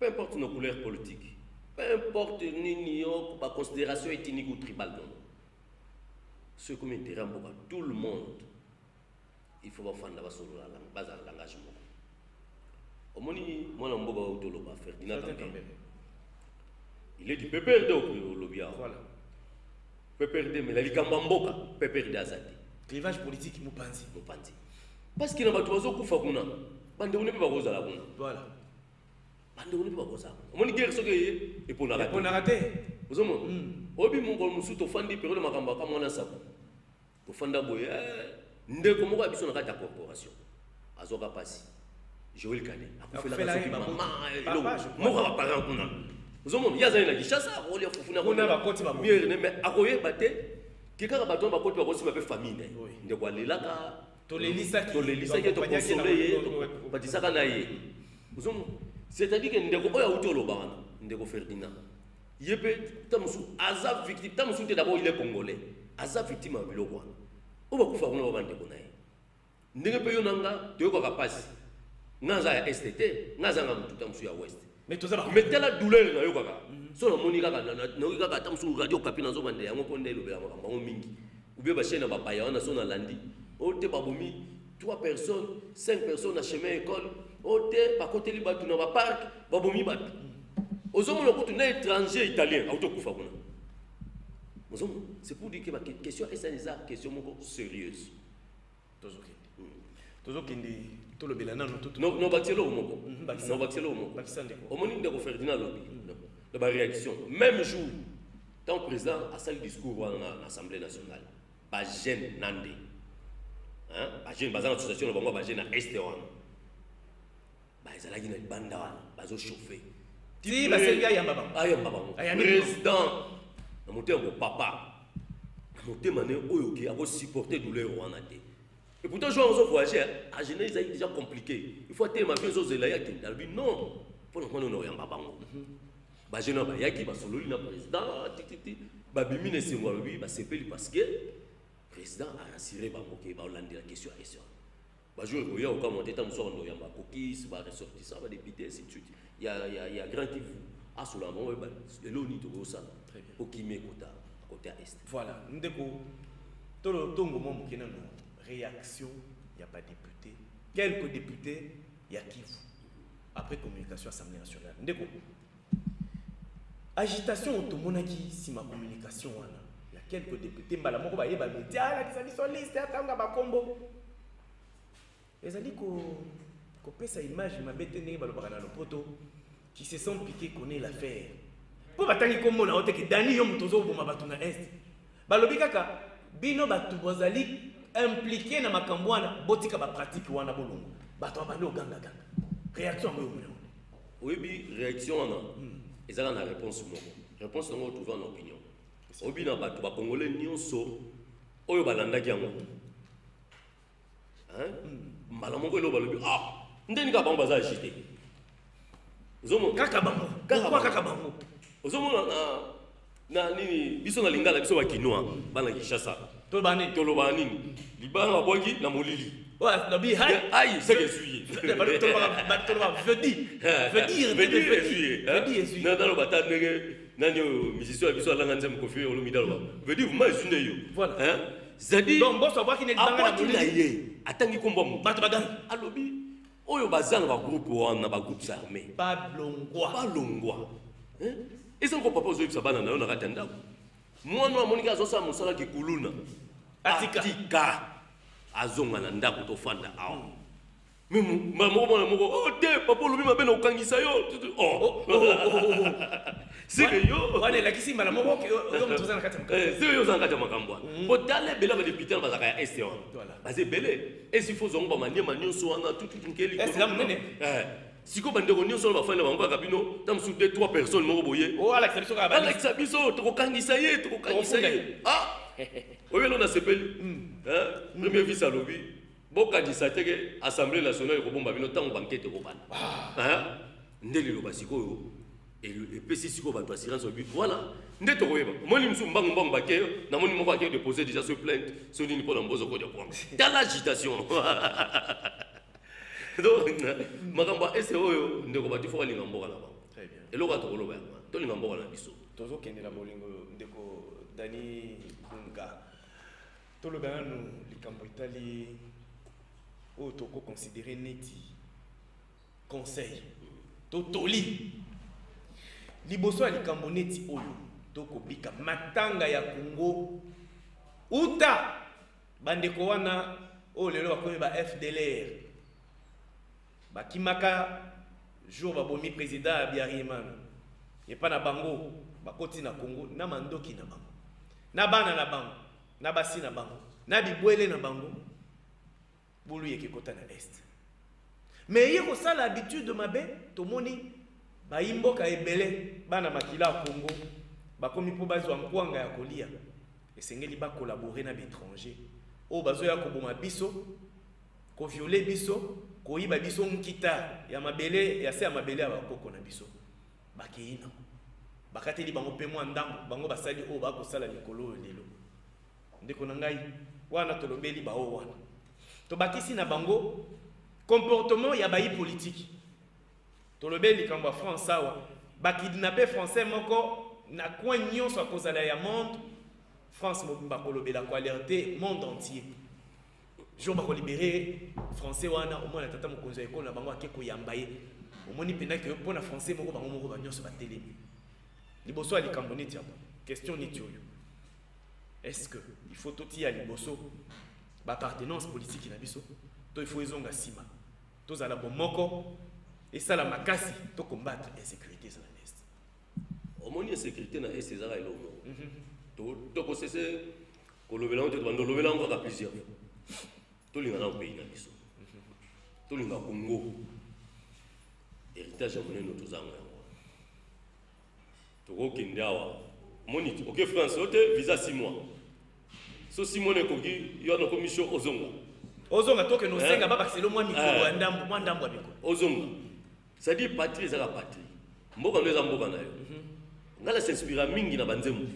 peu importe nos couleurs politiques peu importe ni ba considération ethnique ou tribale non ce comme intérêt ya mboka tout le monde il faut pas faire la base de langage. Au moins, moi, je suis Ferdinand Kambé. Il est du PPRD au Lobia. Voilà. PPRD, mais il y a un PPRD Azadi. Clivage politique, nous pensons. Parce qu'il y a un oiseau qui fait ça. Bande on ne peut pas goza la bonne. Voilà. Bande on ne peut pas goza. On m'a dit guerre ce que est pour narrater. Pour narrater. Vous savez, obi mon gol musu to fandi période makamba kama on a ça. To fanda boye. Ndeko moko abiso na kati ya corporation azoka pasi Joël Kane akufela kasoki mama moko ba parent kuna uzomona yaza na kishasa role fufuna kuna bakoti ba bien mais akoye bate kika bato bakoti ba kosi ba famille ndeko alelaka to lelisa ki to consoler batisaka na ye uzomona c'est-à-dire que ndeko oya utolo bana ndeko Ferdinand yebe tamusu aza victime tamusu te d'abord il est congolais aza victime à biloko oba kufa kuna babande kuna ye ndenge pe yonanga to yoka pasi ngaza ya STT ngaza nga mututa musu ya West mais to za metela douleur na yoka so na monika kana na yoka kata musu radio kapina zo bande yango ponde lobela makamba ngo mingi ubie ba chaîne ba paya wana so na landi ote babomi 3 personnes 5 personnes na chemin école ote ba côté libatu na ba parc babomi batu ozomo lokutu na étranger italien auto kufa kuna. C'est pour dire que la question est une question sérieuse. Non, Baxelo, au Ferdinand la réaction. Même jour, tant le président a fait le discours à l'Assemblée nationale, pas jeune Nande, pas jeune, pas l'association de pas jeune à Estéwan, pas les gens qui banda, pas au chauffé. Si, bah c'est gars président. Na monter mon papa na monter mané oyoki a supporter douleur wana té et pourtant jouer aux voyager à Genève c'est déjà compliqué il faut téma bien aux zelaya qui dalbi non pour nous on oyamba bango ba jeune ba yaki ba sololi na président titi ba bimine c'est moi lui ba sepeli parce que président a rassuré ba moké ba hollande la question à question ba jouer ko ya o commenter tam so ndo yamba kokis ba ressortissant ba député ainsi de suite il y a grand qui a sous la main ba eloni to ça au Kimé côté est. Voilà, ndeko tolo tongo momo kena no réaction, il y a pas député, quelques députés, il y a Kivu. Après communication Assemblée nationale. Ndeko agitation automonaki si ma communication wana. Il y a quelques députés mbala moko ba yeba média la kisali sur liste atanga ba kombo. Ezali ko pesa image mabete ne ba lobaka na lopoto qui se sont piqués connaît l'affaire. Pour batangi kombo na ote ke dani yo mutozo boma batu na est. Balobi kaka bino batu bozali impliqué na makambo wana botika ba pratique wana bolongo. Batu abandi oganga ganga. Réaction ngo yo. Oui bi réaction wana. Ezala na réponse moko. Réponse ngo trouver en opinion. Obi na batu ba congolais nyonso oyo balandaki yango. Hein? Mbala moko lo balobi ndeni ka bamba za agité. kaka bango pourquoi kaka bango ozomona na nini biso na lingala biso ba kinoa bana kishasa toloba nini libanga boki na molili ouais lobi aïe c'est que suis toloba veut dire na dalo batandenge nanyo musicien biso alanga nzembo kofi olo midalo veut dire vous m'assumez yo voilà hein zadi donc boso ba ki ne libanga na molili atangi komba mu bato bagan alobi oyo bazana ba groupe wana ba groupes armés balongwa hein eza ko papa ozoyebisa bana na yo na kati ya ndako mwana wa monika azosala mosala kikuluna atika azonga na ndako tofanda awa moko oh te papa olobi mabe na okangisa yo sike yo wana elakisi mbala moko oyo moto oza na kati ya makambo sike yo oza na kati ya makambo wana potala ebele ya badepute na bazalaka ya este wana baza ebele esi fo zongo bamaniema nyonso wana tutunkeli eza monene siko bandeko nyonso na bafani na bango kaka bino ta mosusu 2-3 personnes moko boye alakisa biso tokokangisa ye oyelo na sepeli premier vice alobi bokangisa teke assemblée nationale ekobomba bino ntango bankete ekobana nde liloba sikoyo epesi sikoyo bato assurance obi voilà nde tokoyeba omoni mosusu mbangu bake namoni moko ake déposer déjà ce plainte so nini mpona mbozo kodia kwanga dans l'agitation donc makambo ese oyo ndeko bato fo balinga mboka na bango eloko atokoloba yango tolinga mboka na biso tozokendela bolingo ndeko Dani Bunga toloba nanu likambo etali oyo tokoconsidere neti conseil totoli liboso ya likambo neti oyo tokobika matanga ya Congo uta bandeko wana oyo lelo bakomi ba FDLR bakimaka jour babomi président Abiyarimana yepa na bango bakoti na Congo na mandoki na bango na bana na bango na basi na bango na bibwele na bango bolu yeke kota na est mais ye ko sala habitude mabe tomoni ba imboka ebele bana makila Congo bakomi po bazwa nkwanga ya kolia esengeli ba collaborer na l'étranger o bazo ya koboma biso ko violer biso ko yiba biso nkita ya mabele ya se ya mabele ya bakoko na biso bakeina bakateli bango pe mwa ndambo bango basali o bakosala likolo lelo ndeko na ngai wana tolobeli ba o wana to bakisi na bango comportement ya bayi politique tolobeli kamba France awa bakidnapper français moko na coin nyonso akozala ya monde France mobimba kolobela ko alerter monde entier jour bako libérer français wana au moins na tata mokonzo ya ekolo na bango akeko yamba ye omoni pena ke pona français moko bango moko banyoso batelemi liboso ali likambo neti hapo question neti oyo est-ce que il faut totia liboso ba appartenance politique na biso to il faut ezonga sima to zala bomoko et ça la makasi to combattre insécurité dans l'est omoni insécurité na est ezala elongo to ko cesse ko lobela on te bando lobela on ka plusieurs to linga na pays na biso to linga Congo héritage monene to zanga tokokende awa moni ok France ote visa 6 mois so 6 mois nekoki yo na commission ozonga toke no senga baba selo mwa mikolo ya ndambo mwa ndambo ya mikolo ozonga ça dit patrie ezaka patrie mboka ndo eza mboka na yo ngala s'inspira mingi na banzembo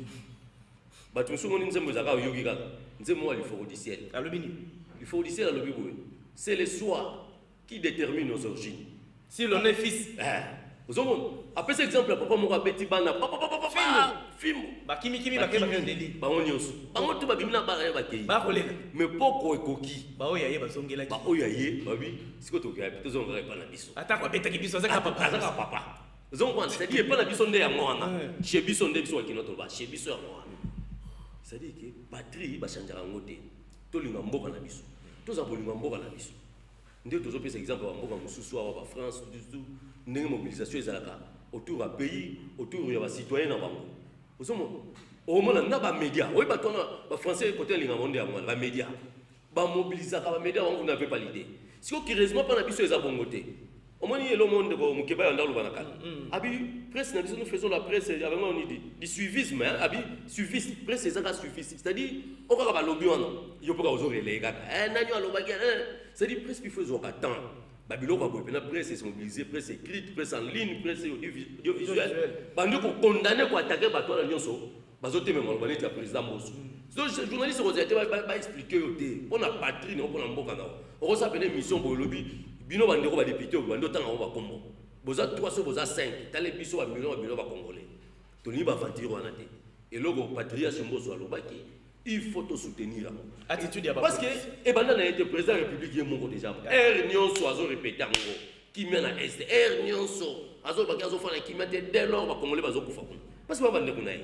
bato misumo ni nzembo ezaka oyoki kaka nzembo wa l'effort du ciel alobini l'effort du ciel alobi boye c'est le soi qui détermine nos origines si l'on est fils ozomona apesa exemple ya papa moko abeti bana fimbo bakimikimi bakeba ndeli bango nyonso bango to babimi na bara ya bakei bakolela mais poko ekoki baoyo ye bazongelaki baoyo ye babi siko tokoya pe tozongaka epa na biso atako abetaki biso azaka papa zongwana c'est-à-dire epa na biso nde ya mwana chez biso nde biso wakino toloba chez biso ya mwana c'est-à-dire que patrie bachanjaka yango te tolinga mboka na biso toza bolinga mboka na biso nde tozopesa exemple ya mboka mosusu awa bafrance du ndenge mobilisation ezalaka autour ya pays autour ya bacitoyen na bango ozomona omona na bamédia oyeba tona bafrançais kote elinga bango nde ya mwana bamédia bamobilisaka bamédia bango n'avait pas l'idée siko curieusement mpa na biso eza bongo te omoni elo monde ko mokeba ya ndalo bana kala abi presse na biso nous faisons la presse avec on dit du suivisme abi suivisme presse ezaka suivisme c'est-à-dire okaka balobi wana yo poka ozorele kaka nani alobaki c'est-à-dire presque il faut ezoka temps Babylone va pouvoir presse se mobiliser, presse écrite, presse en ligne, presse audiovisuelle. Pendant qu'on condamne pour attaquer bateau à l'Union, bateau même on va être président Mosso. Donc les journalistes va expliquer on a patrie, on a mboka na. On s'appelle mission pour le lobby. Bino bandeko ba député ou bando tanga on va combo. Boza 3 boza 5, tale biso ba million ba congolais. Toni ba fatire wana te. Et logo patria Mbosso alobaki. Il faut te soutenir. Attitude parce que Ebanda a été président de la République déjà. Nyonso soit répété qui mène à est. Nyonso azo bakazo fana qui mène dès lors va congolais bazo kufa. Parce que ba bande kunaï.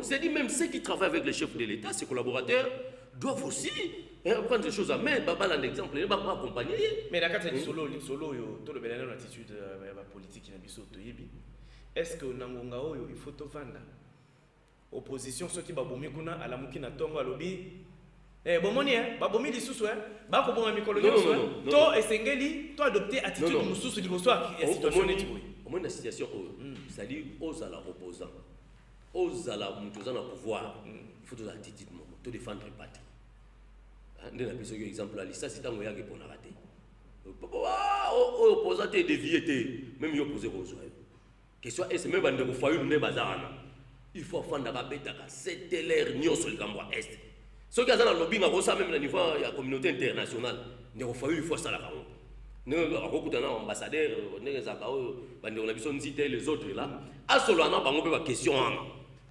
C'est dit même ceux qui travaillent avec les chefs de l'État, ses collaborateurs doivent aussi prendre des choses à main. Baba un exemple, ils vont accompagner. Mais la carte solo yo tout le bel attitude politique na biso to yebi. Est-ce que nangonga oyo il faut to vanda? Opposition ceux qui babomi kuna ala mukina tongo alobi bomoni babomi lisusu ba ko boma mikolo nyonso to esengeli to adopter attitude mususu liboso ya situation neti boy au moins la situation c'est-à-dire aux ala opposants aux ala mutozana pouvoir il faut de attitude to défendre parti ndé na biso exemple la liste c'est tango yake pona raté opposant te dévié même yo poser ko zo question est même bande ko fayu ne bazarana. Il faut faire des bêtes, c'était l'air nyonso le Cambodge Est. Ceux qui ont un lobby, même au niveau de la communauté internationale, il faut ça la caron. Nous avons un ambassadeur, nous avons les autres là. À ce moment-là, nous avons une question.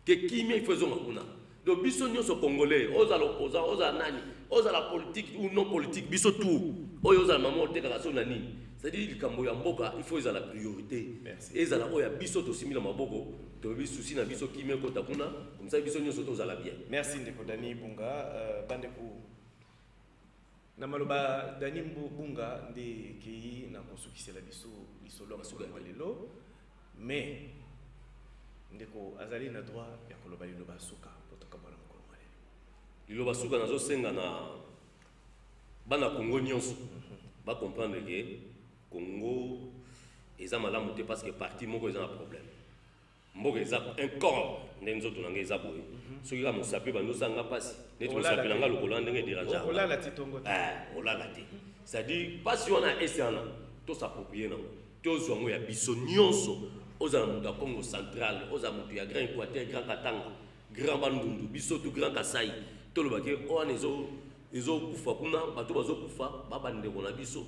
Qui me faisons un donc, biso nyonso congolais, aux opposants, aux anani, aux la politique ou non politique, biso tout, aux maman te kaka sonani. C'est-à-dire le Cambodge mboka, il faut la priorité. Et ça la oya biso to simila maboko, to biso souci na biso qui me kota kuna, comme ça biso nyonso to zala bien. Merci ndeko Dani Bunga, bandeko. Na maloba Dani Bunga nde ki na kosukisela biso lisolo masolo lelo, mais ndeko azali na droit ya koloba liloba suka. Il va souka nazo senga na bana Congo nyonso ba comprendre que Congo eza malamu te parce que parti moko eza un problème mboka eza un corps ndenzo to nanga eza boye soki ka mosape bando sanga pasi neto mosape nanga lokola ndenge dérangeant olala titongo olala te c'est-à-dire pasi wana esiana to s'approprier na to zwango ya biso nyonso oza na Congo central oza mutu ya Grand Équateur Grand Katanga Grand Bandundu biso tout Grand Kasai tout le baquet on ezo kufa kuna bato bazo kufa baba ndeko na biso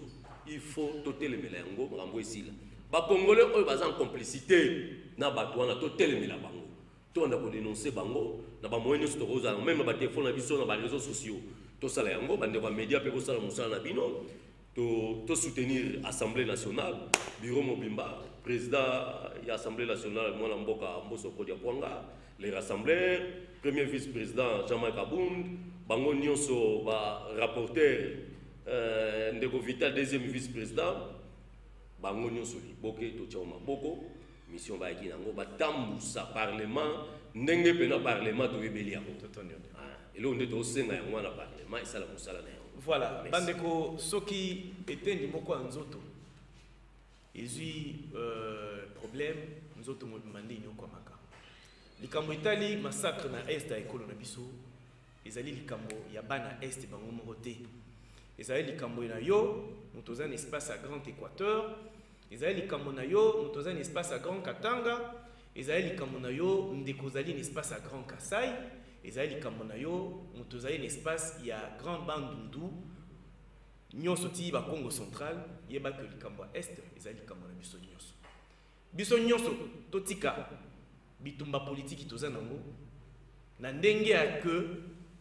il faut totelemela yango ngambo esila ba congolais oyo baza en complicité na bato wana totelemela bango to nda ko dénoncer bango na ba moyens to roza même ba téléphone na biso na ba réseaux sociaux to sala yango ba ndeko média pe ko sala musala na bino to soutenir Assemblée nationale bureau mobimba président ya Assemblée nationale mwana mboka Mbosso Kodia Pwanga les rassembleurs premier vice-président Jean-Marc Abound bango nyonso ba rapporteur ndeko Vital deuxième vice-président bango nyonso liboke to tia maboko mission ba yaki nango ba tambusa parlement ndenge pena parlement to ebelia et là on est au sein na yango na parlement et ça la musala na yango voilà bandeko soki etendi moko nzoto ezui problème nzoto mo mandi nyoko maka likambo itali massacre na est ya ekolo na biso ezali likambo ya bana est bango moko te ezali likambo na yo motoza na espace à Grand Équateur ezali likambo na yo motoza na espace à Grand Katanga ezali likambo na yo ndeko zali na espace à Grand Kasai ezali likambo na yo motoza na espace ya Grand Bandundu nyonso ti ba Congo central yeba que likambo à est ezali likambo na biso nyonso totika bitumba politique toza nango na ndenge ya que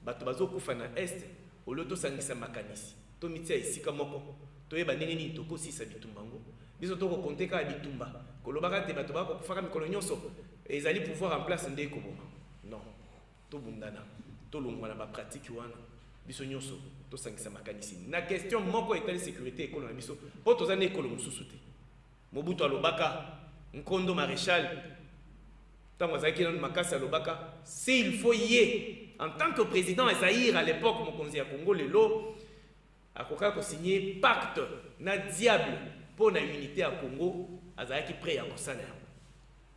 bato bazokufa na est oloto sangisa makanisi to mitia isika moko to yeba ndenge ni tokosisa bitumba ngo biso toko konteka bitumba kolobaka te bato bakofaka mikolo nyonso ezali pouvoir en place ndeko boma non to bundana to longwana ba pratique wana biso nyonso to sangisa makanisi na question moko etali sécurité ekolo na biso po toza na ekolo mususu te Mobutu alobaka Nkondo Maréchal tant azaki na makasi alobaka s'il faut y en tant que président Zaïre à l'époque mokonzi ya Congo lelo akoka ko signer pacte na diable pour la unité à Congo azaki prêt à kosala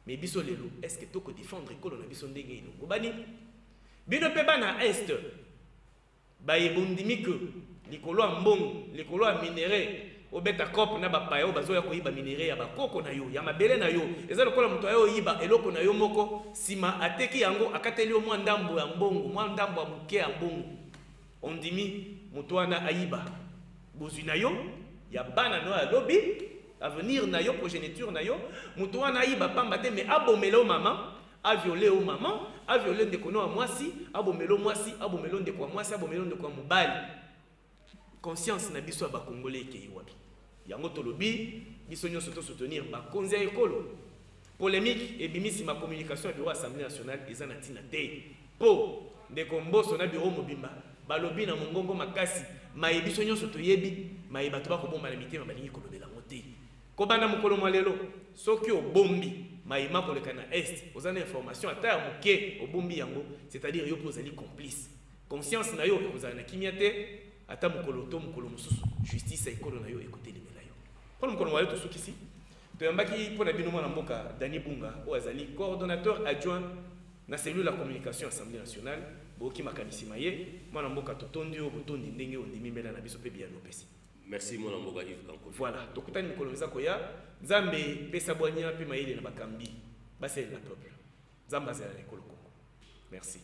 mais biso lelo est-ce que toko défendre ekolo na biso ndenge ino bobani bino pe bana est ba ebondimi que likolo mbongo likolo minéré obeta cop na bapaya oyo bazoya koyiba minere ya bakoko na yo ya mabele na yo eza lokola moto ayo oyiba eloko na yo moko sima ateki yango akateli yo mwa ndambo ya mbongo mwa ndambo ya moke ya mbongo ondimi moto wana ayiba bozwi na yo ya bana no ya lobi avenir na yo progéniture na yo moto wana ayiba pamba te mais abomela o mama aviolé o mama aviolé ndeko no ya mwasi abomelo mwasi abomelo ndeko ya mwasi abomelo ndeko ya mobali conscience na biso ya bakongolais ekei wapi yango tolobi biso nyonso tosoutenir bakonzi ya ekolo polémique ebimisi ma communication ya bureau assemblée nationale eza na ntina te mpo ndeko mboso na bureau mobimba balobi na mongongo makasi maye biso nyonso toyebi maye bato bakobomba na mitema balingi kolobela ngo te kobanda mokolo mwa lelo soki obombi mayema koleka na est oza na information ata ya moke obombi yango c'est-à-dire yo mpo ozali complice conscience na yo ekozala na kimia te ata mokolo to mokolo mosusu justice ya ekolo na yo ekotelemela yo mpona mokolo mwa lelo tosukisi toyambaki mpo na bino mwana mboka Dani Bunga oyo azali coordonnateur adjoint na cellule la communication assemblée nationale boki makanisi maye mwana mboka totondi yo botondi ndenge ondimi mbela na biso pe bia lopesi. Merci mon mboka Yves Kanko. Voilà, tokutani mikolo eza koya Nzambe pesa bwanya pe mayele na bakambi baselela peuple. Nzambe azala na ekolo Kongo. Merci.